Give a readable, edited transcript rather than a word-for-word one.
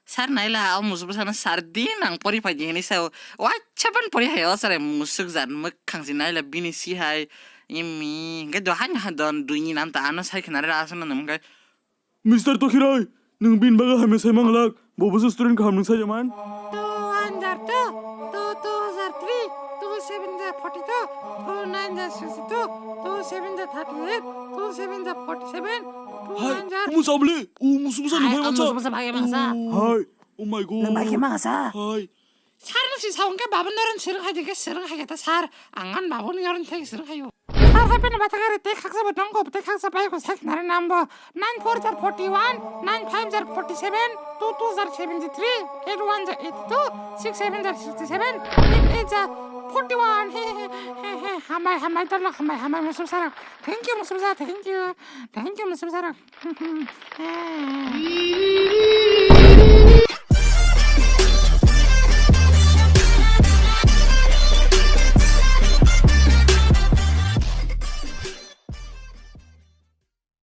Sar naila musub sana sardin ang pori pa jeni sa wachaban pori hayo sare musuk zan mekhang naila bini si hai imi ga do hanya don duini nanta anas hai kenara asana namga Mr. Tokirai, nung bin baga hame sa manglak, bobo sa student ka hamnung sa jaman? 202, 2003, 2742, 2962, 2738, 2747, Hai, umusable, umusubusan ng ang bayan musuh sa bagay mga sa. Hai, oh my god. Nang bagay mga sa. Hai, 사르는 시사온 게 마분 너른 스릉하지게 스릉하겠다 살 안간 마분 여른 택 스릉하요 사사페는 바타가리 때 각사부 동고 때 각사 바이고 색 나는 남보 9441 9547 2273 8182 6767 41 헤헤헤헤 하마이 달러 하마이 무슨 사람 땡큐 무슨 사람 땡큐 무슨 사람